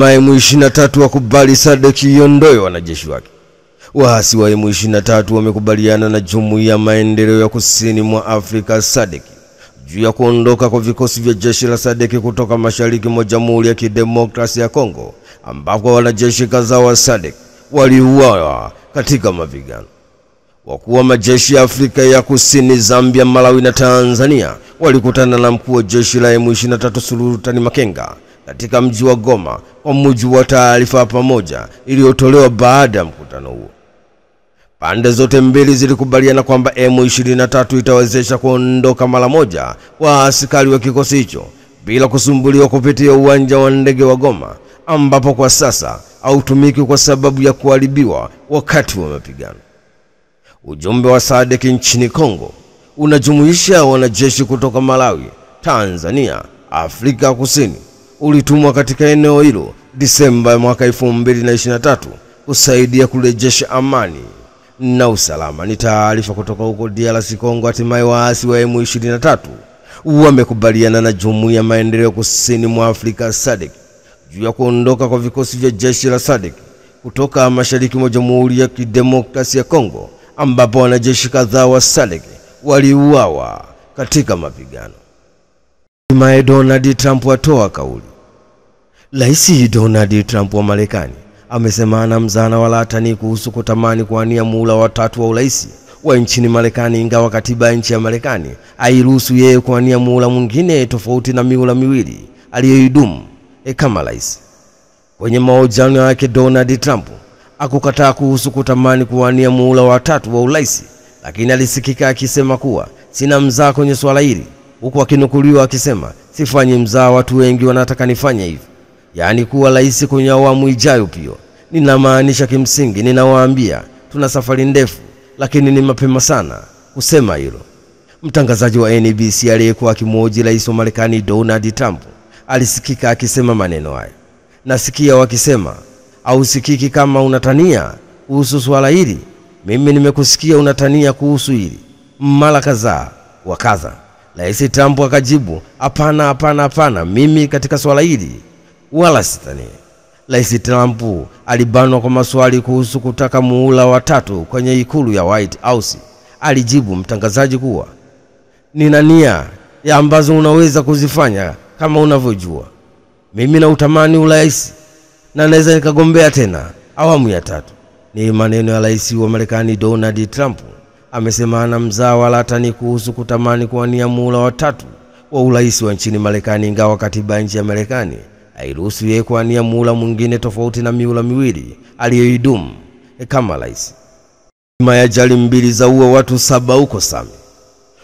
M23 wakubali SADC iondoe wanajeshi wake. Waasi wa M23 wamekubaliana na Jumuiya ya Maendeleo ya Kusini mwa Afrika SADC juu ya kuondoka kwa vikosi vya jeshi la SADC kutoka mashariki mwa Jamhuri ya Kidemokrasia ya Kongo, ambapo wanajeshi kadhaa wa SADC waliuawa katika mapigano. Wakuu wa majeshi ya Afrika ya Kusini, Zambia, Malawi na Tanzania walikutana na mkuu wa jeshi la M23 Sultani Makenga katika mji wa Goma, kwa mujibu wa taarifa pamoja iliyotolewa baada ya mkutano huo. Pande zote mbili zilikubaliana kwamba M23 itawezesha kuondoka mara moja wa askari wa kikosi hicho bila kusumbuliwa kupitia uwanja wa ndege wa Goma, ambapo kwa sasa hautumiki kwa sababu ya kuharibiwa wakati wa mapigano. Ujumbe wa SADC nchini Kongo unajumuisha wanajeshi kutoka Malawi, Tanzania, Afrika Kusini ulitumwa katika eneo hilo Disemba mwaka 2023 kusaidia kurejesha amani na usalama. Ni taarifa kutoka huko DRC Kongo. Hatimaye waasi wa M23 wamekubaliana na Jumuiya ya Maendeleo Kusini mwa Afrika SADC juu ya kuondoka kwa vikosi vya jeshi la SADC kutoka mashariki mwa Jamhuri ya Kidemokrasia ya Kongo, ambapo wanajeshi kadhaa wa SADC waliuawa katika mapigano. Hatimaye Donald Trump atoa kauli. Rais Donald Trump wa Marekani amesema ana mzana wala hatani kuhusu kutamani kuania muhula wa 3 wa urais wa nchini Marekani, ingawa katiba ya nchi ya Marekani hairuhusu yeye kuania muhula mwingine tofauti na mihula miwili aliyoidumu kama rais. Kwenye mahojiano yake, Donald Trump hakukataa kuhusu kutamani kuania muhula wa 3 wa urais, lakini alisikika akisema kuwa sina mzaa kwenye swala hili, huku akinukuliwa akisema sifanyi mzaa, watu wengi wanataka nifanye hivi, yaani kuwa rais kwenye awamu ijayo. Pia ninamaanisha kimsingi ninawaambia tuna safari ndefu, lakini ni mapema sana kusema hilo. Mtangazaji wa NBC aliyekuwa akimhoji rais wa Marekani Donald Trump alisikika akisema maneno haya. Nasikia wakisema au sikiki kama unatania kuhusu swala hili. Mimi nimekusikia unatania kuhusu hili mara kadhaa wa kadha. Rais Trump akajibu, hapana, mimi katika swala hili wala sitania. Rais Trump alibanwa kwa maswali kuhusu kutaka muhula wa 3 kwenye ikulu ya White House. Alijibu mtangazaji kuwa nina nia ya ambazo unaweza kuzifanya kama unavyojua. Mimi na utamani urais na naweza nikagombea tena awamu ya 3. Ni maneno ya rais wa Marekani Donald Trump. Amesema ana mzaa wala hatani kuhusu kutamani kuania muhula wa 3 wa urais wa nchini Marekani, ingawa katiba ya nchi ya Marekani hairuhusu yeye kuania muhula mwingine tofauti na mihula miwili aliyoidumu kama rais. Ajali mbili zaua watu 7 huko Same.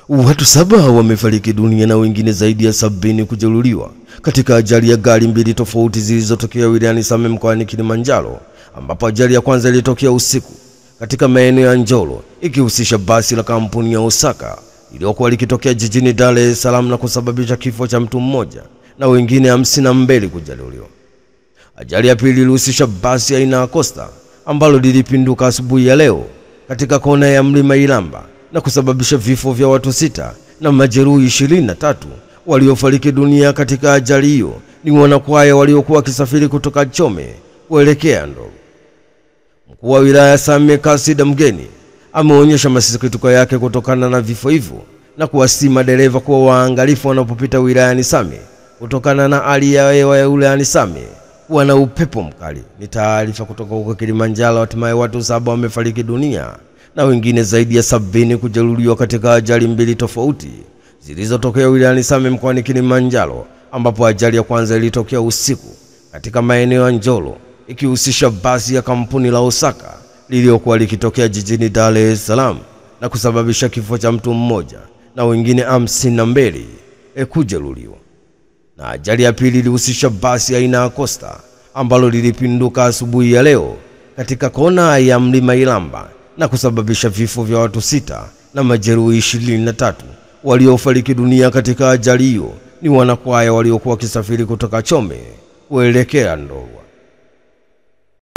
Watu 7 wamefariki dunia na wengine zaidi ya 70 kujeruhiwa katika ajali ya gari mbili tofauti zilizotokea wilayani Same mkoani Kilimanjaro, ambapo ajali ya kwanza ilitokea usiku katika maeneo ya Njolo ikihusisha basi la kampuni ya Osaka iliyokuwa likitokea jijini Dar es Salaam na kusababisha kifo cha mtu mmoja na wengine 52 kujeruhiwa. Ajali ya pili ilihusisha basi aina ya Costa ambalo lilipinduka asubuhi ya leo katika kona ya Mlima Ilamba na kusababisha vifo vya watu 6 na majeruhi 23. Waliofariki dunia katika ajali hiyo ni wanakwaya waliokuwa wakisafiri kutoka Chome kuelekea Ndolo. Mkuu wa wilaya Same Kasida Mgeni ameonyesha masikitiko yake kutokana na vifo hivyo na kuwasihi madereva kuwa waangalifu wanapopita wilayani Same kutokana na hali ya hewa ya wilayani Same kuwa na upepo mkali. Ni taarifa kutoka huko Kilimanjaro. Hatimaye watu 7 wamefariki dunia na wengine zaidi ya 70 kujeruhiwa katika ajali mbili tofauti zilizotokea wilayani Same mkoani Kilimanjaro, ambapo ajali ya kwanza ilitokea usiku katika maeneo ya Njolo ikihusisha basi ya kampuni la Osaka lililokuwa likitokea jijini Dar es Salaam na kusababisha kifo cha mtu mmoja na wengine 52 kujeruhiwa. Na ajali ya pili ilihusisha basi aina ya Costa ambalo lilipinduka asubuhi ya leo katika kona ya Mlima Ilamba na kusababisha vifo vya watu 6 na majeruhi 23. Waliofariki dunia katika ajali hiyo ni wanakwaya waliokuwa wakisafiri kutoka Chome kuelekea Ndolwa.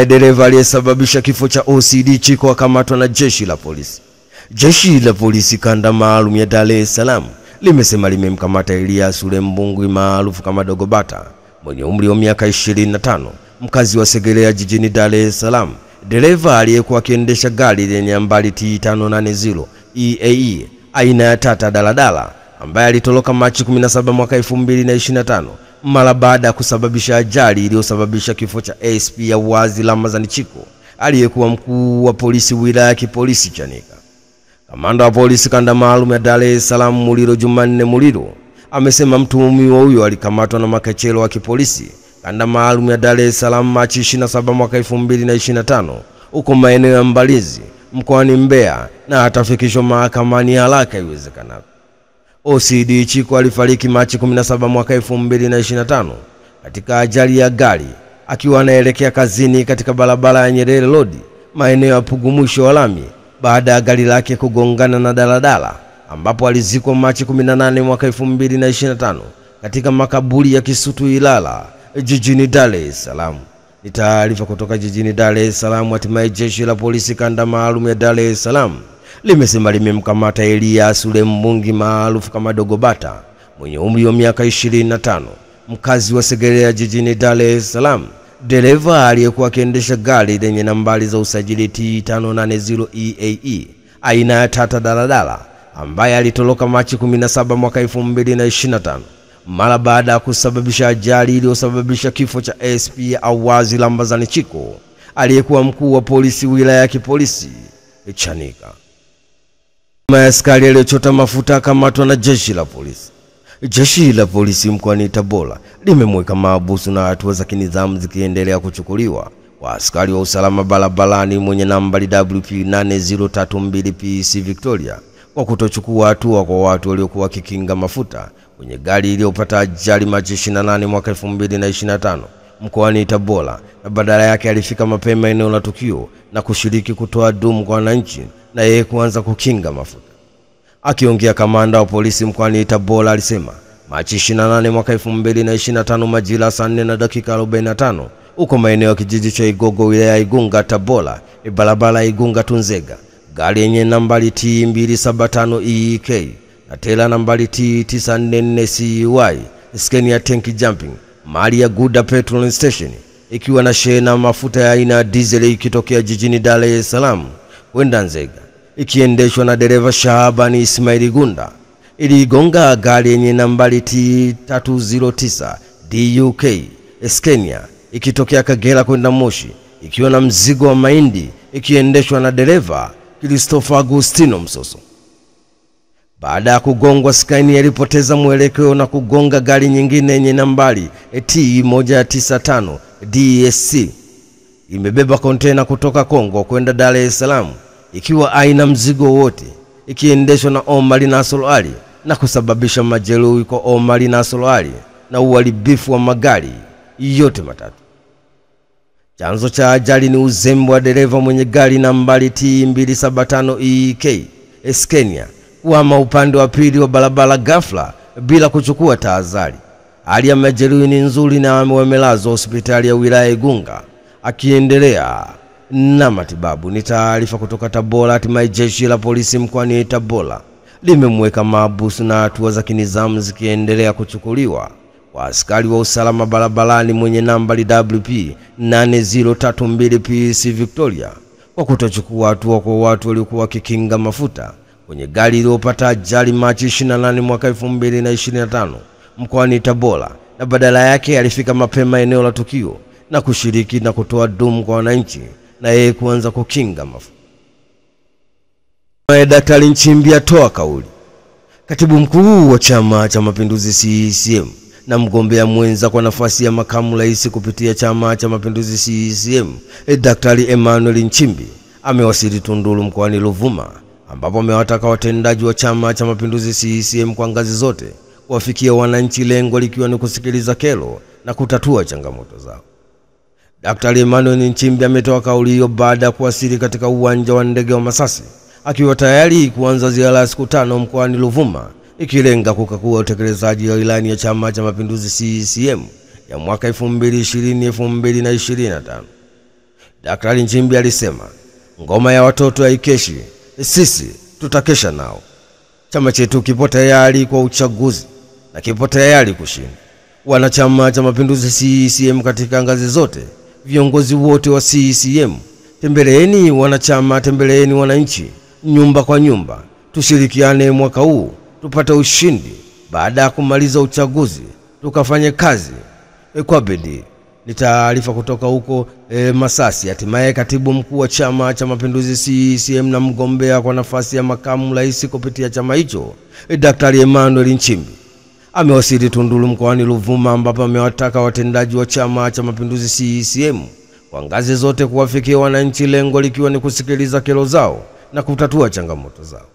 Dereva aliyesababisha kifo cha OCD Chiko akamatwa na jeshi la polisi. Jeshi la polisi kanda maalum ya Dar es Salaam limesema limemkamata Elias Ule Mbungwi maarufu kama Dogo Bata mwenye umri wa miaka 25 mkazi wa Segerea jijini Dar es Salaam, dereva aliyekuwa akiendesha gari lenye nambari T580 EAE aina ya Tata daladala, ambaye alitoroka Machi 17 mwaka 2025 mara baada ya kusababisha ajali iliyosababisha kifo cha ASP ya Uwazi Ramadhani Chiko, aliyekuwa mkuu wa polisi wilaya ya kipolisi Chanika. Kamanda wa polisi kanda maalum ya Dar es Salaam Muliro Jumanne Muliro amesema mtuhumiwa huyo alikamatwa na makachero wa kipolisi kanda maalum ya Dar es Salaam Machi 27 mwaka 2025 huko maeneo ya Mbalizi mkoani Mbeya na atafikishwa mahakamani haraka iwezekanavyo. OCD Chiko alifariki Machi 17 mwaka 2025 katika ajali ya gari akiwa anaelekea kazini katika barabara ya Nyerere Road maeneo ya Pugu mwisho wa lami baada ya gari lake kugongana na daladala, ambapo alizikwa Machi 18 mwaka 2025 katika makaburi ya Kisutu Ilala jijini Dar es Salaam. Ni taarifa kutoka jijini Dar es Salaam. Hatimaye jeshi la polisi kanda maalum ya Dar es Salaam limesema limemkamata Elia Sule Mbungi maarufu kama Dogo Bata mwenye umri wa miaka 25, mkazi wa Segerea jijini Dar es Salaam, dereva aliyekuwa akiendesha gari lenye nambari za usajili T580 EAE aina ya Tata daladala, ambaye alitoroka Machi 17 mwaka 2025 mara baada ya kusababisha ajali iliyosababisha kifo cha ASP ya Uwazi Ramadhani Chiko, aliyekuwa mkuu wa polisi wilaya ya kipolisi Chanika. Askari aliyechota mafuta akamatwa na jeshi la polisi. Jeshi la polisi mkoani Tabora limemweka mahabusu na hatua za kinidhamu zikiendelea kuchukuliwa kwa askari wa usalama barabarani mwenye nambari WP8032 PC Victoria kwa kutochukua hatua kwa watu waliokuwa wakikinga mafuta kwenye gari iliyopata ajali Machi 28 mwaka 2025 mkoani Tabora, na badala yake alifika mapema eneo la tukio na kushiriki kutoa dumu kwa wananchi na yeye kuanza kukinga mafuta. Akiongea, kamanda wa polisi mkoani Tabora alisema Machi 28 mwaka 2025 majira saa 4:45 huko maeneo ya kijiji cha Igogo wilaya ya Igunga Tabora, barabara ya Igunga Tunzega, gari yenye nambari T275 EK na tela nambari T944 CY Scania tank jumping mali ya Guda petrol station ikiwa na shehena mafuta ya aina ya diesel ikitokea jijini Dar es Salaam kwenda Nzega, ikiendeshwa na dereva Shahabani Ismail Gunda, iligonga gari yenye nambari T309 DUK Scania ikitokea Kagera kwenda Moshi ikiwa na mzigo wa mahindi, ikiendeshwa na dereva Christopher Agustino Msoso. Baada ya kugongwa, Scania ilipoteza mwelekeo na kugonga gari nyingine yenye nambari T195 DSC imebeba kontena kutoka Kongo kwenda Dar es Salaam ikiwa aina mzigo wote, ikiendeshwa na Omar Nasolo Ali na kusababisha majeruhi kwa Omar Nasolo Ali na uharibifu wa magari yote matatu. Chanzo cha ajali ni uzembe wa dereva mwenye gari nambari T275 EK Scania kuhama upande wa pili wa barabara ghafla bila kuchukua tahadhari. Hali ya majeruhi ni nzuri na wamelazwa hospitali ya wilaya Igunga akiendelea na matibabu. Ni taarifa kutoka Tabora. Hatimaye jeshi la polisi mkoani Tabora limemweka mahabusu na hatua za kinidhamu zikiendelea kuchukuliwa kwa askari wa usalama barabarani mwenye nambari WP8032 PC Victoria kwa kutochukua hatua kwa watu waliokuwa wakikinga mafuta kwenye gari iliyopata ajali Machi 28 mwaka 2025 mkoani Tabora, na badala yake alifika mapema eneo la tukio na kushiriki na kutoa dumu kwa wananchi na yeye kuanza kukinga mafuta. Daktari Nchimbi atoa kauli. Katibu mkuu wa Chama cha Mapinduzi CCM na mgombea mwenza kwa nafasi ya makamu rais kupitia Chama cha Mapinduzi CCM, Daktari Emmanuel Nchimbi amewasili Tunduru mkoani Ruvuma, ambapo amewataka watendaji wa Chama cha Mapinduzi CCM kwa ngazi zote kuwafikia wananchi, lengo likiwa ni kusikiliza kero na kutatua changamoto zao. Daktari Emmanuel Nchimbi ametoa kauli hiyo baada ya kuwasili katika uwanja wa ndege wa Masasi, akiwa tayari kuanza ziara ya siku 5 mkoani Ruvuma ikilenga kukagua utekelezaji wa ilani ya Chama cha Mapinduzi CCM ya mwaka 2020-2025. Daktari Nchimbi alisema ngoma ya watoto haikeshi, sisi tutakesha nao. Chama chetu kipo tayari kwa uchaguzi na kipo tayari kushinda. Wanachama cha Mapinduzi CCM katika ngazi zote viongozi wote wa CCM, tembeleeni wanachama, tembeleeni wananchi, nyumba kwa nyumba. Tushirikiane mwaka huu, tupate ushindi. Baada ya kumaliza uchaguzi, tukafanye kazi kwa bidii. Ni taarifa kutoka huko Masasi. Hatimaye katibu mkuu wa Chama cha Mapinduzi CCM na mgombea kwa nafasi ya makamu rais kupitia chama hicho, Daktari Emmanuel Nchimbi, amewasili Tunduru mkoani Ruvuma, ambapo amewataka watendaji wa Chama cha Mapinduzi CCM kwa ngazi zote kuwafikia wananchi, lengo likiwa ni kusikiliza kero zao na kutatua changamoto zao.